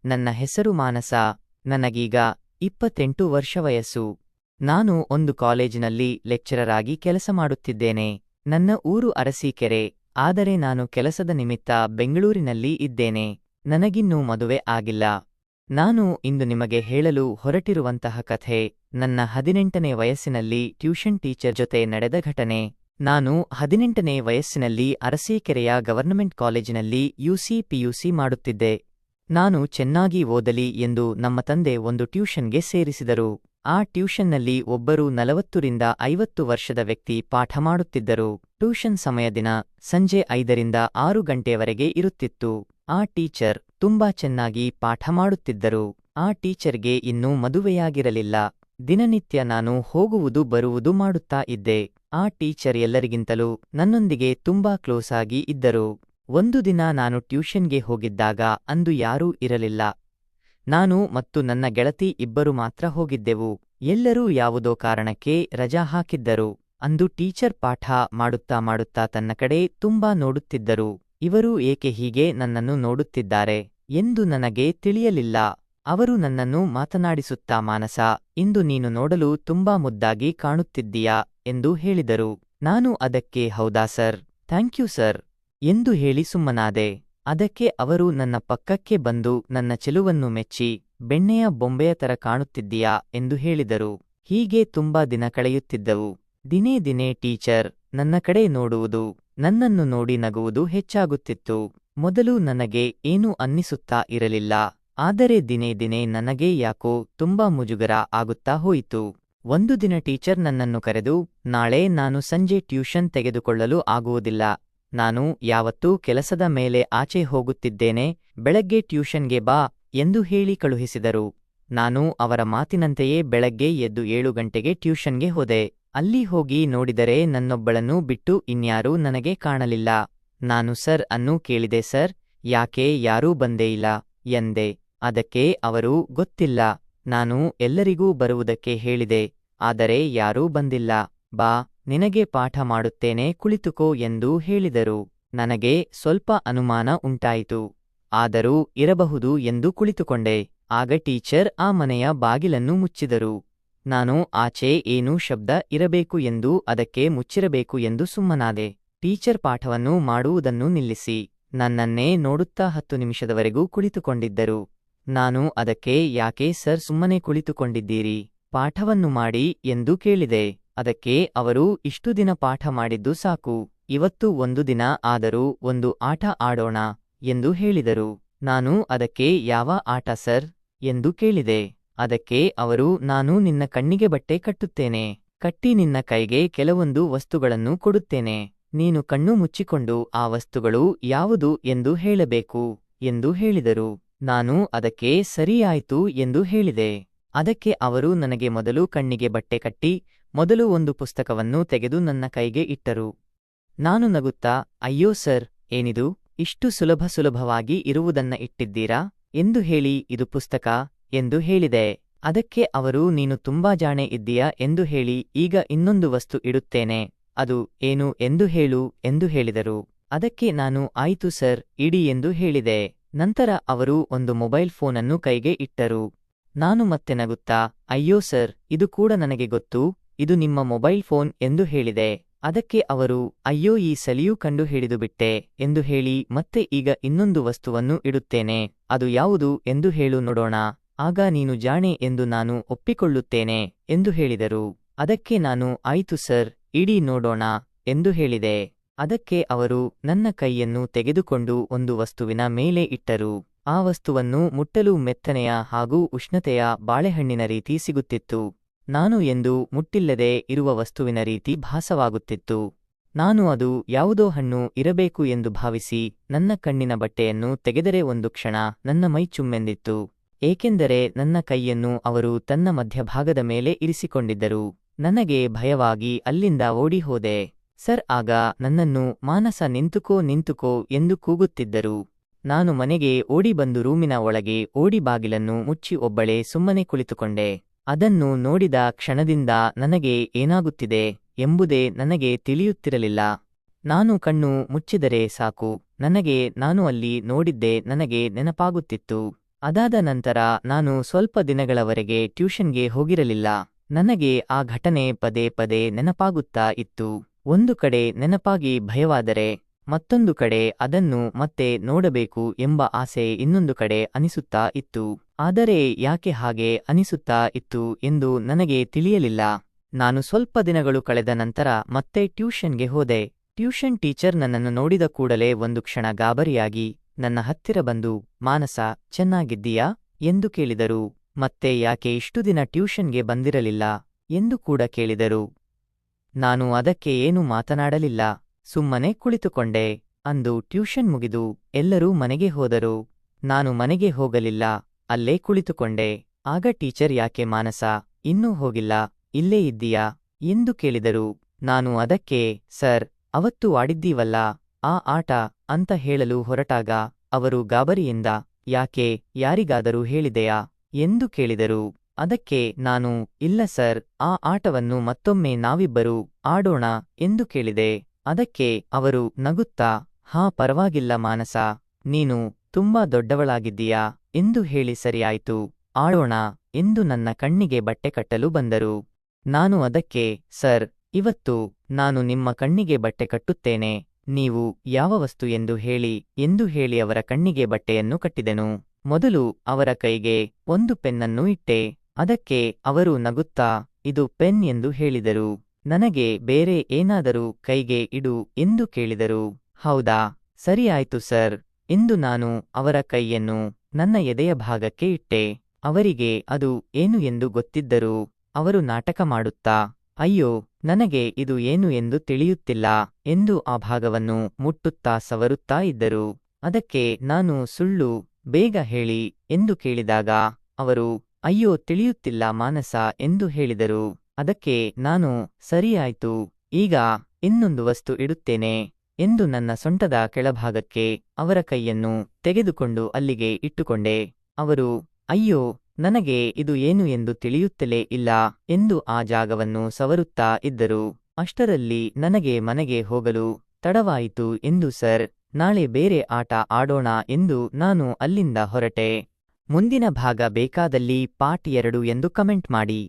ನನ್ನ ಹೆಸರು ಮಾನಸ. ನನಗೀಗ 28 ವರ್ಷ ವಯಸ್ಸು. ನಾನು ಒಂದು ಕಾಲೇಜಿನಲ್ಲಿ ಲೆಕ್ಚರರ್ ಆಗಿ ಕೆಲಸ ಮಾಡುತ್ತಿದ್ದೇನೆ. ನನ್ನ ಊರು ಅರಸೀಕೆರೆ. ಆದರೆ ನಾನು ಕೆಲಸದ ನಿಮಿತ್ತ ಬೆಂಗಳೂರಿನಲ್ಲಿ ಇದ್ದೇನೆ. ನನಗಿನ್ನೂ ಮದುವೆ ಆಗಿಲ್ಲ. ನಾನು ಇಂದು ನಿಮಗೆ ಹೇಳಲು ಹೊರಟಿರುವಂತಹ ಕಥೆ ನನ್ನ 18ನೇ ವಯಸ್ಸಿನಲ್ಲಿ ಟ್ಯೂಷನ್ ಟೀಚರ್ ಜೊತೆ ನಡೆದ ಘಟನೆ. ನಾನು 18ನೇ ವಯಸ್ಸಿನಲ್ಲಿ ಅರಸೀಕೆರೆಯ ಗವರ್ನಮೆಂಟ್ ಕಾಲೇಜಿನಲ್ಲಿ ಪಿಯುಸಿ ಮಾಡುತ್ತಿದ್ದೆ. ನಾನು ಚೆನ್ನಾಗಿ ಓದಲಿ ಎಂದು ನಮ್ಮ ತಂದೆ ಒಂದು ಟ್ಯೂಷನ್ಗೆ ಸೇರಿಸಿದರು. ಆ ಟ್ಯೂಷನ್ನಲ್ಲಿ ಒಬ್ಬರು 40 ರಿಂದ 50 ವರ್ಷದ ವ್ಯಕ್ತಿ ಪಾಠ ಮಾಡುತ್ತಿದ್ದರು. ಟ್ಯೂಷನ್ ಸಮಯ ದಿನ ಸಂಜೆ 5 ರಿಂದ 6 ಗಂಟೆಯವರೆಗೆ ಇರುತ್ತಿತ್ತು. ಆ ಟೀಚರ್ ತುಂಬಾ ಚೆನ್ನಾಗಿ ಪಾಠ ಮಾಡುತ್ತಿದ್ದರು. ಆ ಟೀಚರ್ಗೆ ಇನ್ನೂ ಮದುವೆಯಾಗಿರಲಿಲ್ಲ. ದಿನನಿತ್ಯ ನಾನು ಹೋಗುವುದು ಬರುವುದು ಮಾಡುತ್ತಾ ಇದ್ದೆ. ಆ ಟೀಚರ್ ಎಲ್ಲರಿಗಿಂತಲೂ ನನ್ನೊಂದಿಗೆ ತುಂಬಾ ಕ್ಲೋಸ್ ಆಗಿ ಇದ್ದರು. ಒಂದು ದಿನ ನಾನು ಟ್ಯೂಷನ್ಗೆ ಹೋಗಿದ್ದಾಗ ಅಂದು ಯಾರೂ ಇರಲಿಲ್ಲ. ನಾನು ಮತ್ತು ನನ್ನ ಗೆಳತಿ ಇಬ್ಬರು ಮಾತ್ರ ಹೋಗಿದ್ದೆವು. ಎಲ್ಲರೂ ಯಾವುದೋ ಕಾರಣಕ್ಕೆ ರಜಾ ಹಾಕಿದ್ದರು. ಅಂದು ಟೀಚರ್ ಪಾಠ ಮಾಡುತ್ತಾ ತನ್ನ ಕಡೆ ತುಂಬಾ ನೋಡುತ್ತಿದ್ದರು. ಇವರು ಏಕೆ ಹೀಗೆ ನನ್ನನ್ನು ನೋಡುತ್ತಿದ್ದಾರೆ ಎಂದು ನನಗೆ ತಿಳಿಯಲಿಲ್ಲ. ಅವರು ನನ್ನನ್ನು ಮಾತನಾಡಿಸುತ್ತಾ ಮಾನಸ, ಇಂದು ನೀನು ನೋಡಲು ತುಂಬಾ ಮುದ್ದಾಗಿ ಕಾಣುತ್ತಿದ್ದೀಯಾ ಎಂದು ಹೇಳಿದರು. ನಾನು ಅದಕ್ಕೆ ಹೌದಾ ಸರ್, ಥ್ಯಾಂಕ್ಯೂ ಸರ್ ಎಂದು ಹೇಳಿ ಸುಮ್ಮನಾದೆ. ಅದಕ್ಕೆ ಅವರು ನನ್ನ ಪಕ್ಕಕ್ಕೆ ಬಂದು ನನ್ನ ಚೆಲುವನ್ನು ಮೆಚ್ಚಿ, ಬೆಣ್ಣೆಯ ಬೊಂಬೆಯ ತರ ಕಾಣುತ್ತಿದ್ದೀಯಾ ಎಂದು ಹೇಳಿದರು. ಹೀಗೆ ತುಂಬಾ ದಿನ ಕಳೆಯುತ್ತಿದ್ದವು. ದಿನೇ ದಿನೇ ಟೀಚರ್ ನನ್ನ ಕಡೆ ನೋಡುವುದು, ನನ್ನನ್ನು ನೋಡಿ ನಗುವುದು ಹೆಚ್ಚಾಗುತ್ತಿತ್ತು. ಮೊದಲು ನನಗೆ ಏನೂ ಅನ್ನಿಸುತ್ತಾ ಇರಲಿಲ್ಲ. ಆದರೆ ದಿನೇ ದಿನೇ ನನಗೆ ಯಾಕೋ ತುಂಬಾ ಮುಜುಗರ ಆಗುತ್ತಾ ಹೋಯಿತು. ಒಂದು ದಿನ ಟೀಚರ್ ನನ್ನನ್ನು ಕರೆದು, ನಾಳೆ ನಾನು ಸಂಜೆ ಟ್ಯೂಷನ್ ತೆಗೆದುಕೊಳ್ಳಲು ಆಗುವುದಿಲ್ಲ. ನಾನು ಯಾವತ್ತೂ ಕೆಲಸದ ಮೇಲೆ ಆಚೆ ಹೋಗುತ್ತಿದ್ದೇನೆ, ಬೆಳಗ್ಗೆ ಟ್ಯೂಷನ್ಗೆ ಬಾ ಎಂದು ಹೇಳಿ ಕಳುಹಿಸಿದರು. ನಾನು ಅವರ ಮಾತಿನಂತೆಯೇ ಬೆಳಗ್ಗೆ ಎದ್ದು 7 ಗಂಟೆಗೆ ಟ್ಯೂಷನ್ಗೆ ಹೋದೆ. ಅಲ್ಲಿ ಹೋಗಿ ನೋಡಿದರೆ ನನ್ನೊಬ್ಬಳನ್ನು ಬಿಟ್ಟು ಇನ್ಯಾರೂ ನನಗೆ ಕಾಣಲಿಲ್ಲ. ನಾನು ಸರ್ ಅನ್ನು ಕೇಳಿದೆ. ಸರ್, ಯಾಕೆ ಯಾರೂ ಬಂದೇ ಇಲ್ಲ ಎಂದೆ. ಅದಕ್ಕೆ ಅವರು, ಗೊತ್ತಿಲ್ಲ, ನಾನು ಎಲ್ಲರಿಗೂ ಬರುವುದಕ್ಕೆ ಹೇಳಿದೆ, ಆದರೆ ಯಾರೂ ಬಂದಿಲ್ಲ. ಬಾ, ನಿನಗೆ ಪಾಠ ಮಾಡುತ್ತೇನೆ, ಕುಳಿತುಕೋ ಎಂದು ಹೇಳಿದರು. ನನಗೆ ಸ್ವಲ್ಪ ಅನುಮಾನ ಉಂಟಾಯಿತು. ಆದರೂ ಇರಬಹುದು ಎಂದು ಕುಳಿತುಕೊಂಡೆ. ಆಗ ಟೀಚರ್ ಆ ಮನೆಯ ಬಾಗಿಲನ್ನು ಮುಚ್ಚಿದರು. ನಾನು ಆಚೆ ಏನೂ ಶಬ್ದ ಇರಬೇಕು ಎಂದು, ಅದಕ್ಕೆ ಮುಚ್ಚಿರಬೇಕು ಎಂದು ಸುಮ್ಮನಾದೆ. ಟೀಚರ್ ಪಾಠವನ್ನು ಮಾಡುವುದನ್ನು ನಿಲ್ಲಿಸಿ ನನ್ನನ್ನೇ ನೋಡುತ್ತಾ 10 ನಿಮಿಷದವರೆಗೂ ಕುಳಿತುಕೊಂಡಿದ್ದರು. ನಾನು ಅದಕ್ಕೆ, ಯಾಕೆ ಸರ್ ಸುಮ್ಮನೆ ಕುಳಿತುಕೊಂಡಿದ್ದೀರಿ, ಪಾಠವನ್ನು ಮಾಡಿ ಎಂದು ಕೇಳಿದೆ. ಅದಕ್ಕೆ ಅವರು, ಇಷ್ಟು ದಿನ ಪಾಠ ಮಾಡಿದ್ದು ಸಾಕು, ಇವತ್ತು ಒಂದು ದಿನ ಆದರೂ ಒಂದು ಆಟ ಆಡೋಣ ಎಂದು ಹೇಳಿದರು. ನಾನು ಅದಕ್ಕೆ, ಯಾವ ಆಟ ಸರ್ ಎಂದು ಕೇಳಿದೆ. ಅದಕ್ಕೆ ಅವರು, ನಾನು ನಿನ್ನ ಕಣ್ಣಿಗೆ ಬಟ್ಟೆ ಕಟ್ಟುತ್ತೇನೆ, ಕಟ್ಟಿ ನಿನ್ನ ಕೈಗೆ ಕೆಲವೊಂದು ವಸ್ತುಗಳನ್ನು ಕೊಡುತ್ತೇನೆ. ನೀನು ಕಣ್ಣು ಮುಚ್ಚಿಕೊಂಡು ಆ ವಸ್ತುಗಳು ಯಾವುದು ಎಂದು ಹೇಳಬೇಕು ಎಂದು ಹೇಳಿದರು. ನಾನು ಅದಕ್ಕೆ ಸರಿ ಆಯ್ತು ಎಂದು ಹೇಳಿದೆ. ಅದಕ್ಕೆ ಅವರು ನನಗೆ ಮೊದಲು ಕಣ್ಣಿಗೆ ಬಟ್ಟೆ ಕಟ್ಟಿ ಮೊದಲು ಒಂದು ಪುಸ್ತಕವನ್ನು ತೆಗೆದು ನನ್ನ ಕೈಗೆ ಇಟ್ಟರು. ನಾನು ನಗುತ್ತಾ, ಅಯ್ಯೋ ಸರ್, ಏನಿದು, ಇಷ್ಟು ಸುಲಭವಾಗಿ ಇರುವುದನ್ನ ಇಟ್ಟಿದ್ದೀರಾ ಎಂದು ಹೇಳಿ, ಇದು ಪುಸ್ತಕ ಎಂದು ಹೇಳಿದೆ. ಅದಕ್ಕೆ ಅವರು, ನೀನು ತುಂಬಾ ಜಾಣೆ ಇದ್ದೀಯಾ ಎಂದು ಹೇಳಿ, ಈಗ ಇನ್ನೊಂದು ವಸ್ತು ಇಡುತ್ತೇನೆ, ಅದು ಏನು ಎಂದು ಹೇಳು ಎಂದು ಹೇಳಿದರು. ಅದಕ್ಕೆ ನಾನು, ಆಯಿತು ಸರ್, ಇಡಿ ಎಂದು ಹೇಳಿದೆ. ನಂತರ ಅವರು ಒಂದು ಮೊಬೈಲ್ ಫೋನನ್ನು ಕೈಗೆ ಇಟ್ಟರು. ನಾನು ಮತ್ತೆ ನಗುತ್ತಾ, ಅಯ್ಯೋ ಸರ್, ಇದು ಕೂಡ ನನಗೆ ಗೊತ್ತು, ಇದು ನಿಮ್ಮ ಮೊಬೈಲ್ ಫೋನ್ ಎಂದು ಹೇಳಿದೆ. ಅದಕ್ಕೆ ಅವರು, ಅಯ್ಯೋ, ಈ ಸಲಿಯೂ ಕಂಡು ಹಿಡಿದುಬಿಟ್ಟೆ ಎಂದು ಹೇಳಿ, ಮತ್ತೆ ಈಗ ಇನ್ನೊಂದು ವಸ್ತುವನ್ನು ಇಡುತ್ತೇನೆ, ಅದು ಯಾವುದು ಎಂದು ಹೇಳು ನೋಡೋಣ, ಆಗ ನೀನು ಜಾಣೆ ಎಂದು ನಾನು ಒಪ್ಪಿಕೊಳ್ಳುತ್ತೇನೆ ಎಂದು ಹೇಳಿದರು. ಅದಕ್ಕೆ ನಾನು, ಆಯಿತು ಸರ್, ಇಡಿ ನೋಡೋಣ ಎಂದು ಹೇಳಿದೆ. ಅದಕ್ಕೆ ಅವರು ನನ್ನ ಕೈಯನ್ನು ತೆಗೆದುಕೊಂಡು ಒಂದು ವಸ್ತುವಿನ ಮೇಲೆ ಇಟ್ಟರು. ಆ ವಸ್ತುವನ್ನು ಮುಟ್ಟಲು ಮೆತ್ತನೆಯ ಹಾಗೂ ಉಷ್ಣತೆಯ ಬಾಳೆಹಣ್ಣಿನ ರೀತಿ ಸಿಗುತ್ತಿತ್ತು. ನಾನು ಎಂದು ಮುಟ್ಟಿಲ್ಲದೆ ಇರುವ ವಸ್ತುವಿನ ರೀತಿ ಭಾಸವಾಗುತ್ತಿತ್ತು. ನಾನು ಅದು ಯಾವುದೋ ಹಣ್ಣು ಇರಬೇಕು ಎಂದು ಭಾವಿಸಿ ನನ್ನ ಕಣ್ಣಿನ ಬಟ್ಟೆಯನ್ನು ತೆಗೆದರೆ ಒಂದು ಕ್ಷಣ ನನ್ನ ಮೈ ಚುಮ್ಮೆಂದಿತ್ತು. ಏಕೆಂದರೆ ನನ್ನ ಕೈಯನ್ನು ಅವರು ತನ್ನ ಮಧ್ಯಭಾಗದ ಮೇಲೆ ಇರಿಸಿಕೊಂಡಿದ್ದರು. ನನಗೆ ಭಯವಾಗಿ ಅಲ್ಲಿಂದ ಓಡಿ ಹೋದೆ. ಸರ್ ಆಗ ನನ್ನನ್ನು, ಮಾನಸ ನಿಂತುಕೋ ಎಂದು ಕೂಗುತ್ತಿದ್ದರು. ನಾನು ಮನೆಗೆ ಓಡಿ ಬಂದು ರೂಮಿನ ಒಳಗೆ ಓಡಿ ಬಾಗಿಲನ್ನು ಮುಚ್ಚಿ ಒಬ್ಬಳೇ ಸುಮ್ಮನೆ ಕುಳಿತುಕೊಂಡೆ. ಅದನ್ನು ನೋಡಿದ ಕ್ಷಣದಿಂದ ನನಗೆ ಏನಾಗುತ್ತಿದೆ ಎಂಬುದೇ ನನಗೆ ತಿಳಿಯುತ್ತಿರಲಿಲ್ಲ. ನಾನು ಕಣ್ಣು ಮುಚ್ಚಿದರೆ ಸಾಕು, ನಾನು ಅಲ್ಲಿ ನೋಡಿದ್ದೇ ನನಗೆ ನೆನಪಾಗುತ್ತಿತ್ತು. ಅದಾದ ನಂತರ ನಾನು ಸ್ವಲ್ಪ ದಿನಗಳವರೆಗೆ ಟ್ಯೂಷನ್ಗೆ ಹೋಗಿರಲಿಲ್ಲ. ನನಗೆ ಆ ಘಟನೆ ಪದೇ ಪದೇ ನೆನಪಾಗುತ್ತಾ ಇತ್ತು. ಒಂದು ಕಡೆ ನೆನಪಾಗಿ ಭಯವಾದರೆ, ಮತ್ತೊಂದು ಕಡೆ ಅದನ್ನು ಮತ್ತೆ ನೋಡಬೇಕು ಎಂಬ ಆಸೆ ಇನ್ನೊಂದು ಕಡೆ ಅನಿಸುತ್ತಾ ಇತ್ತು. ಆದರೆ ಯಾಕೆ ಹಾಗೆ ಅನಿಸುತ್ತಾ ಇತ್ತು ಎಂದು ನನಗೆ ತಿಳಿಯಲಿಲ್ಲ. ನಾನು ಸ್ವಲ್ಪ ದಿನಗಳು ಕಳೆದ ನಂತರ ಮತ್ತೆ ಟ್ಯೂಷನ್ಗೆ ಹೋದೆ. ಟ್ಯೂಷನ್ ಟೀಚರ್ ನನ್ನನ್ನು ನೋಡಿದ ಕೂಡಲೇ ಒಂದು ಕ್ಷಣ ಗಾಬರಿಯಾಗಿ ನನ್ನ ಹತ್ತಿರ ಬಂದು, ಮಾನಸ, ಚೆನ್ನಾಗಿದ್ದೀಯಾ ಎಂದು ಕೇಳಿದರು. ಮತ್ತೆ ಯಾಕೆ ಇಷ್ಟು ದಿನ ಟ್ಯೂಷನ್ಗೆ ಬಂದಿರಲಿಲ್ಲ ಎಂದು ಕೂಡ ಕೇಳಿದರು. ನಾನು ಅದಕ್ಕೆ ಏನೂ ಮಾತನಾಡಲಿಲ್ಲ. ಸುಮ್ಮನೆ ಕುಳಿತುಕೊಂಡೆ. ಅಂದು ಟ್ಯೂಷನ್ ಮುಗಿದು ಎಲ್ಲರೂ ಮನೆಗೆ ಹೋದರು. ನಾನು ಮನೆಗೆ ಹೋಗಲಿಲ್ಲ, ಅಲ್ಲೇ ಕುಳಿತುಕೊಂಡೆ. ಆಗ ಟೀಚರ್, ಯಾಕೆ ಮಾನಸ, ಇನ್ನೂ ಹೋಗಿಲ್ಲ, ಇಲ್ಲೇ ಇದ್ದೀಯಾ ಎಂದು ಕೇಳಿದರು. ನಾನು ಅದಕ್ಕೆ, ಸರ್, ಅವತ್ತು ಆಡಿದ್ದೀವಲ್ಲ ಆ ಆಟ ಅಂತ ಹೇಳಲು ಹೊರಟಾಗ ಅವರು ಗಾಬರಿಯಿಂದ, ಯಾಕೆ, ಯಾರಿಗಾದರೂ ಹೇಳಿದೆಯಾ ಎಂದು ಕೇಳಿದರು. ಅದಕ್ಕೆ ನಾನು, ಇಲ್ಲ ಸರ್, ಆ ಆಟವನ್ನು ಮತ್ತೊಮ್ಮೆ ನಾವಿಬ್ಬರೂ ಆಡೋಣ ಎಂದು ಕೇಳಿದೆ. ಅದಕ್ಕೆ ಅವರು ನಗುತ್ತಾ, ಪರವಾಗಿಲ್ಲ ಮಾನಸ, ನೀನು ತುಂಬಾ ದೊಡ್ಡವಳಾಗಿದ್ದೀಯಾ ಎಂದು ಹೇಳಿ ಸರಿಯಾಯ್ತು, ಆಡೋಣ ಎಂದು ನನ್ನ ಕಣ್ಣಿಗೆ ಬಟ್ಟೆ ಕಟ್ಟಲು ಬಂದರು. ನಾನು ಅದಕ್ಕೆ, ಸರ್, ಇವತ್ತು ನಾನು ನಿಮ್ಮ ಕಣ್ಣಿಗೆ ಬಟ್ಟೆ ಕಟ್ಟುತ್ತೇನೆ, ನೀವು ಯಾವ ವಸ್ತು ಎಂದು ಹೇಳಿ ಅವರ ಕಣ್ಣಿಗೆ ಬಟ್ಟೆಯನ್ನು ಕಟ್ಟಿದೆನು. ಮೊದಲು ಅವರ ಕೈಗೆ ಒಂದು ಪೆನ್ನನ್ನು ಇಟ್ಟೆ. ಅದಕ್ಕೆ ಅವರು ನಗುತ್ತಾ, ಇದು ಪೆನ್ ಎಂದು ಹೇಳಿದರು. ನನಗೆ ಬೇರೆ ಏನಾದರೂ ಕೈಗೆ ಇಡು ಎಂದು ಕೇಳಿದರು. ಹೌದಾ, ಸರಿಯಾಯ್ತು ಸರ್ ಎಂದು ನಾನು ಅವರ ಕೈಯನ್ನು ನನ್ನ ಎದೆಯ ಭಾಗಕ್ಕೆ ಇಟ್ಟೆ. ಅವರಿಗೆ ಅದು ಏನು ಎಂದು ಗೊತ್ತಿದ್ದರೂ ಅವರು ನಾಟಕ ಮಾಡುತ್ತಾ, ಅಯ್ಯೋ, ನನಗೆ ಇದು ಏನು ಎಂದು ತಿಳಿಯುತ್ತಿಲ್ಲ ಎಂದು ಆ ಭಾಗವನ್ನು ಮುಟ್ಟುತ್ತಾ ಸವರುತ್ತಾ ಇದ್ದರು. ಅದಕ್ಕೆ ನಾನು, ಸುಳ್ಳು, ಬೇಗ ಹೇಳಿ ಎಂದು ಕೇಳಿದಾಗ ಅವರು, ಅಯ್ಯೋ, ತಿಳಿಯುತ್ತಿಲ್ಲ ಮಾನಸ ಎಂದು ಹೇಳಿದರು. ಅದಕ್ಕೆ ನಾನು, ಸರಿಯಾಯ್ತು, ಈಗ ಇನ್ನೊಂದು ವಸ್ತು ಇಡುತ್ತೇನೆ ಎಂದು ನನ್ನ ಸೊಂಟದ ಕೆಳಭಾಗಕ್ಕೆ ಅವರ ಕೈಯನ್ನು ತೆಗೆದುಕೊಂಡು ಅಲ್ಲಿಗೆ ಇಟ್ಟುಕೊಂಡೆ. ಅವರು, ಅಯ್ಯೋ, ನನಗೆ ಇದು ಏನು ಎಂದು ತಿಳಿಯುತ್ತಲೇ ಇಲ್ಲ ಎಂದು ಆ ಜಾಗವನ್ನು ಸವರುತ್ತಾ ಇದ್ದರು. ಅಷ್ಟರಲ್ಲಿ ನನಗೆ ಮನೆಗೆ ಹೋಗಲು ತಡವಾಯಿತು ಎಂದು ಸರ್, ನಾಳೆ ಬೇರೆ ಆಟ ಆಡೋಣ ಎಂದು ನಾನು ಅಲ್ಲಿಂದ ಹೊರಟೆ. ಮುಂದಿನ ಭಾಗ ಬೇಕಾದಲ್ಲಿ ಪಾರ್ಟ್ 2 ಎಂದು ಕಮೆಂಟ್ ಮಾಡಿ.